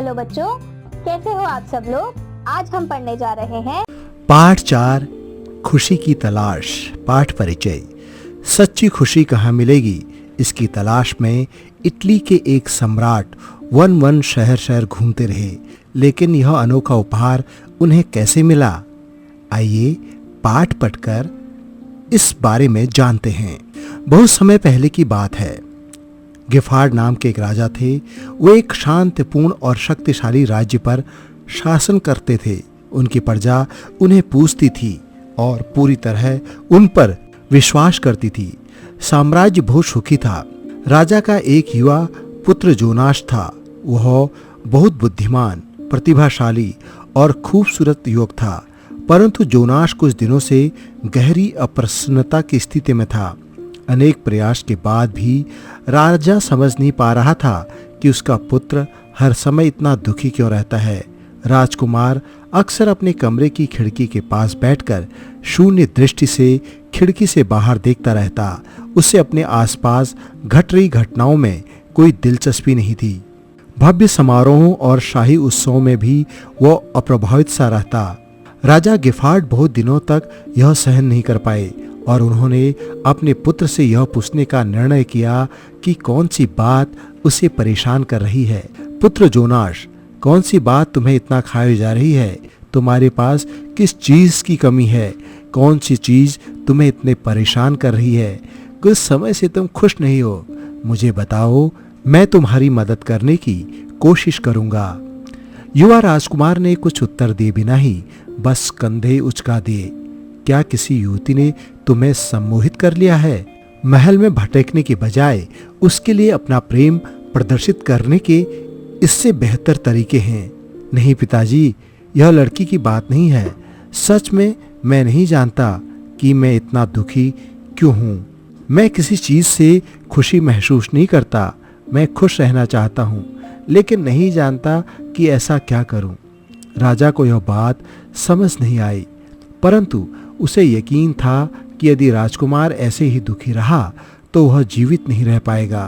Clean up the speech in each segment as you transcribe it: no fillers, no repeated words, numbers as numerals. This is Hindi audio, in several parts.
हेलो बच्चों, कैसे हो आप सब लोग। आज हम पढ़ने जा रहे हैं पाठ 4 खुशी की तलाश। पाठ परिचय। सच्ची खुशी कहाँ मिलेगी, इसकी तलाश में इटली के एक सम्राट वन शहर शहर घूमते रहे, लेकिन यह अनोखा उपहार उन्हें कैसे मिला, आइए पाठ पढ़कर इस बारे में जानते हैं। बहुत समय पहले की बात है। गिफार्ड नाम के एक राजा थे। वो एक शांतिपूर्ण और शक्तिशाली राज्य पर शासन करते थे। उनकी प्रजा उन्हें पूजती थी और पूरी तरह उन पर विश्वास करती थी। साम्राज्य बहुत सुखी था। राजा का एक युवा पुत्र जोनास था। वह बहुत बुद्धिमान, प्रतिभाशाली और खूबसूरत युवक था, परंतु जोनास कुछ दिनों से गहरी अप्रसन्नता की स्थिति में था। अनेक प्रयास के बाद भी राजा समझ नहीं पा रहा था कि उसका पुत्र हर समय इतना दुखी क्यों रहता है। राजकुमार अक्सर अपने कमरे की खिड़की के पास बैठकर शून्य दृष्टि से खिड़की से बाहर देखता रहता। उसे अपने आसपास घट रही घटनाओं में कोई दिलचस्पी नहीं थी। भव्य समारोहों और शाही उत्सवों में भी वह अप्रभावित सा रहता। राजा गिफार्ड बहुत दिनों तक यह सहन नहीं कर पाए और उन्होंने अपने पुत्र से यह पूछने का निर्णय किया कि कौन सी बात उसे परेशान कर रही है। पुत्र जोनास, कौन सी बात तुम्हें इतना खाए जा रही है? तुम्हारे पास किस चीज की कमी है? कौन सी चीज तुम्हें इतने परेशान कर रही है? कुछ समय से तुम खुश नहीं हो। मुझे बताओ, मैं तुम्हारी मदद करने की कोशिश करूंगा। युवा राजकुमार ने कुछ उत्तर दिए बिना ही बस कंधे उचका दिए। क्या किसी युवती ने तुम्हें सम्मोहित कर लिया है? महल में भटकने के बजाय उसके लिए अपना प्रेम प्रदर्शित करने के इससे बेहतर तरीके हैं। नहीं पिताजी, यह लड़की की बात नहीं है। सच में मैं नहीं जानता कि मैं इतना दुखी क्यों हूँ। मैं किसी चीज से खुशी महसूस नहीं करता। मैं खुश रहना चाहता हूँ, लेकिन नहीं जानता कि ऐसा क्या करूँ। राजा को यह बात समझ नहीं आई, परंतु उसे यकीन था कि यदि राजकुमार ऐसे ही दुखी रहा तो वह जीवित नहीं रह पाएगा।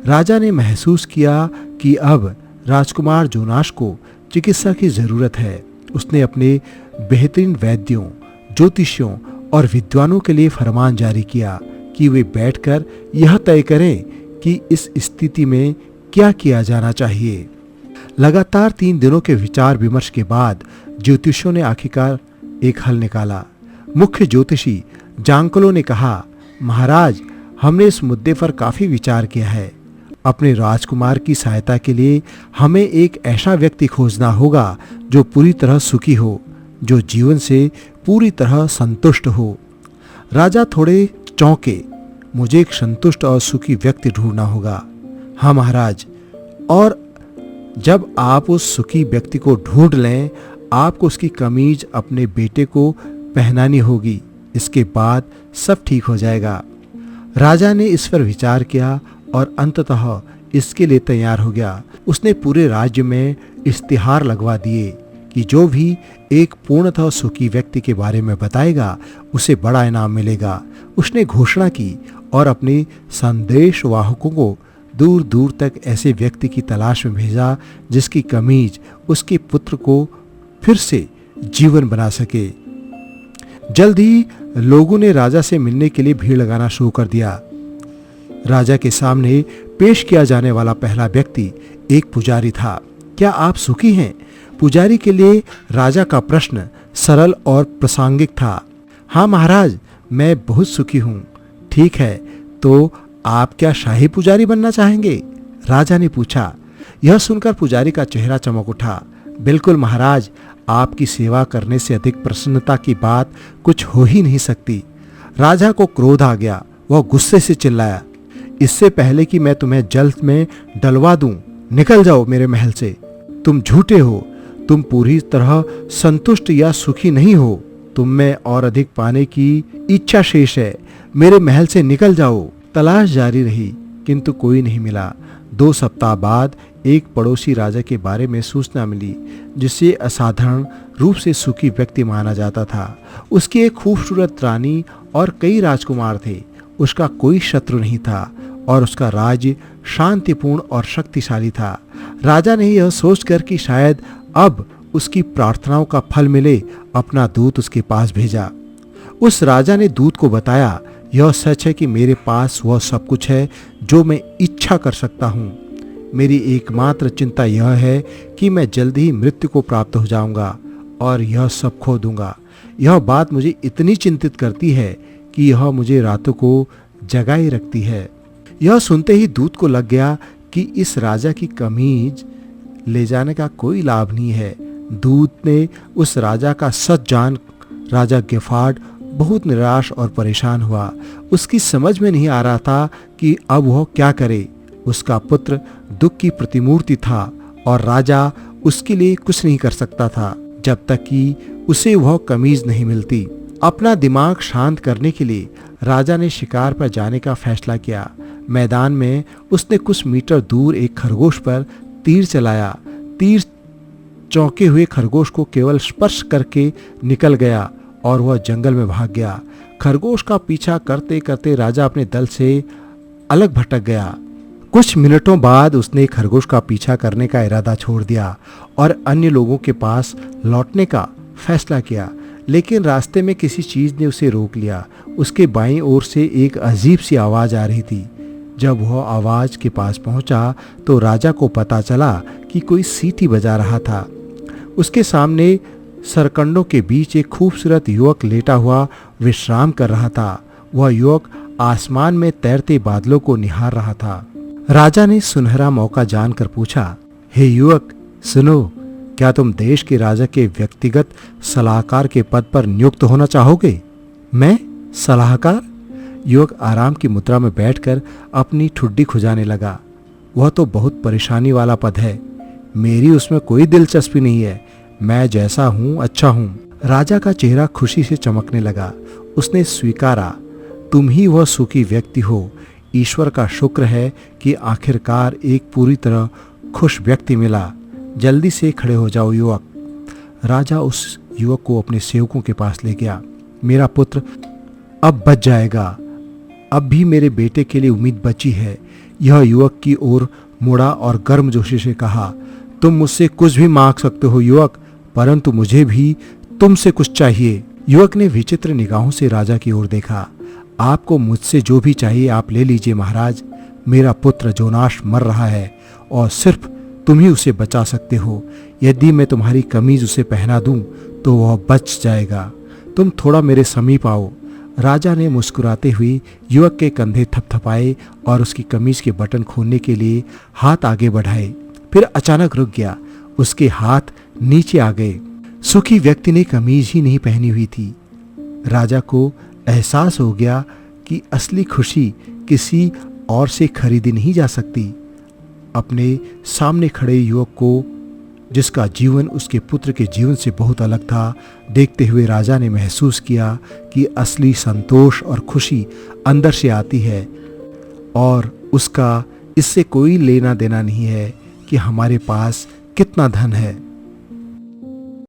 राजा ने महसूस किया कि अब राजकुमार जोनास को चिकित्सा की जरूरत है। उसने अपने बेहतरीन वैद्यों, ज्योतिषियों और विद्वानों के लिए फरमान जारी किया कि वे बैठकर यह तय करें कि इस स्थिति में क्या किया जाना चाहिए। लगातार 3 दिनों के विचार विमर्श के बाद ज्योतिषियों ने आखिरकार एक हल निकाला। मुख्य ज्योतिषी जांकलो ने कहा, महाराज, हमने इस मुद्दे पर काफी विचार किया है। अपने राजकुमार की सहायता के लिए हमें एक ऐसा व्यक्ति खोजना होगा जो पूरी तरह सुखी हो, जो जीवन से पूरी तरह संतुष्ट हो। राजा थोड़े चौंके। मुझे एक संतुष्ट और सुखी व्यक्ति ढूंढना होगा। हाँ महाराज, और जब आप उस सुखी व्यक्ति को ढूंढ लें, आपको उसकी कमीज अपने बेटे को पहनानी होगी। इसके बाद सब ठीक हो जाएगा। राजा ने इस पर विचार किया और अंततः इसके लिए तैयार हो गया। उसने पूरे राज्य में इश्तिहार लगवा दिए कि जो भी एक पूर्णतः सुखी व्यक्ति के बारे में बताएगा उसे बड़ा इनाम मिलेगा। उसने घोषणा की और अपने संदेश वाहकों को दूर दूर तक ऐसे व्यक्ति की तलाश में भेजा जिसकी कमीज उसके पुत्र को फिर से जीवन बना सके। जल्द ही लोगों ने राजा से मिलने के लिए भीड़ लगाना शुरू कर दिया। राजा के सामने पेश किया जाने वाला पहला व्यक्ति एक पुजारी था। क्या आप सुखी हैं? पुजारी के लिए राजा का प्रश्न सरल और प्रासंगिक था। हाँ महाराज, मैं बहुत सुखी हूँ। ठीक है, तो आप क्या शाही पुजारी बनना चाहेंगे? राजा ने पूछा। यह सुनकर पुजारी का चेहरा चमक उठा। बिल्कुल महाराज, आपकी सेवा करने से अधिक प्रसन्नता की बात कुछ हो ही नहीं सकती। राजा को क्रोध आ गया। वह गुस्से से चिल्लाया, इससे पहले कि मैं तुम्हें जल में डलवा दूं, निकल जाओ मेरे महल से। तुम झूठे हो। तुम पूरी तरह संतुष्ट या सुखी नहीं हो। तुम में और अधिक पाने की इच्छा शेष है। मेरे महल से निकल जाओ। तलाश जारी रही, किंतु कोई नहीं मिला। 2 सप्ताह बाद एक पड़ोसी राजा के बारे में सूचना मिली, जिसे असाधारण रूप से सुखी व्यक्ति माना जाता था। उसकी एक खूबसूरत रानी और कई राजकुमार थे। उसका कोई शत्रु नहीं था और उसका राज्य शांतिपूर्ण और शक्तिशाली था। राजा ने यह सोचकर कि शायद अब उसकी प्रार्थनाओं का फल मिले, अपना दूत उसके पास भेजा। उस राजा ने दूत को बताया, यह सच है कि मेरे पास वह सब कुछ है जो मैं इच्छा कर सकता हूँ। मेरी एकमात्र चिंता यह है कि मैं जल्द ही मृत्यु को प्राप्त हो जाऊंगा और यह सब खो दूंगा। यह बात मुझे इतनी चिंतित करती है कि यह मुझे रातों को जगाए रखती है। यह सुनते ही दूत को लग गया कि इस राजा की कमीज ले जाने का कोई लाभ नहीं है। दूत ने उस राजा का सच जान राजा गिफार्ड बहुत निराश और परेशान हुआ। उसकी समझ में नहीं आ रहा था कि अब वह क्या करे। उसका पुत्र दुख की प्रतिमूर्ति था और राजा उसके लिए कुछ नहीं कर सकता था जब तक कि उसे वह कमीज नहीं मिलती। अपना दिमाग शांत करने के लिए राजा ने शिकार पर जाने का फैसला किया। मैदान में उसने कुछ मीटर दूर एक खरगोश पर तीर चलाया। तीर चौंके हुए खरगोश को केवल स्पर्श करके निकल गया और वह जंगल में भाग गया। खरगोश का पीछा करते करते राजा अपने दल से अलग भटक गया। कुछ मिनटों बाद उसने खरगोश का पीछा करने का इरादा छोड़ दिया और अन्य लोगों के पास लौटने का फैसला किया, लेकिन रास्ते में किसी चीज ने उसे रोक लिया। उसके बाईं ओर से एक अजीब सी आवाज आ रही थी। जब वह आवाज के पास पहुंचा तो राजा को पता चला कि कोई सीटी बजा रहा था। उसके सामने सरकंडों के बीच एक खूबसूरत युवक लेटा हुआ विश्राम कर रहा था। वह युवक आसमान में तैरते बादलों को निहार रहा था। राजा ने सुनहरा मौका जानकर पूछा, हे युवक, सुनो, क्या तुम देश के राजा के व्यक्तिगत सलाहकार के पद पर नियुक्त होना चाहोगे? मैं सलाहकार? युवक आराम की मुद्रा में बैठकर अपनी ठुड्डी खुजाने लगा। वह तो बहुत परेशानी वाला पद है। मेरी उसमें कोई दिलचस्पी नहीं है। मैं जैसा हूं अच्छा हूं। राजा का चेहरा खुशी से चमकने लगा। उसने स्वीकारा, तुम ही वह सुखी व्यक्ति हो। ईश्वर का शुक्र है कि आखिरकार एक पूरी तरह खुश व्यक्ति मिला। जल्दी से खड़े हो जाओ युवक। राजा उस युवक को अपने सेवकों के पास ले गया। मेरा पुत्र अब बच जाएगा। अब भी मेरे बेटे के लिए उम्मीद बची है। यह युवक की ओर मुड़ा और गर्मजोशी से कहा, तुम मुझसे कुछ भी मांग सकते हो युवक, परंतु मुझे भी तुमसे कुछ चाहिए। युवक ने विचित्र निगाहों से राजा की ओर देखा। आपको मुझसे जो भी चाहिए आप ले लीजिए महाराज। मेरा पुत्र जोनाश मर रहा है और सिर्फ तुम ही उसे बचा सकते हो। यदि मैं तुम्हारी कमीज उसे पहना दूं तो वह बच जाएगा। तुम थोड़ा मेरे समीप आओ। राजा ने मुस्कुराते हुए युवक के कंधे थपथपाए और उसकी कमीज के बटन खोलने के लिए हाथ आगे बढ़ाए। फिर अचानक रुक गया। उसके हाथ नीचे आ गए। सुखी व्यक्ति ने कमीज ही नहीं पहनी हुई थी। राजा को एहसास हो गया कि असली खुशी किसी और से खरीदी नहीं जा सकती। अपने सामने खड़े युवक को, जिसका जीवन उसके पुत्र के जीवन से बहुत अलग था, देखते हुए राजा ने महसूस किया कि असली संतोष और खुशी अंदर से आती है और उसका इससे कोई लेना देना नहीं है कि हमारे पास कितना धन है।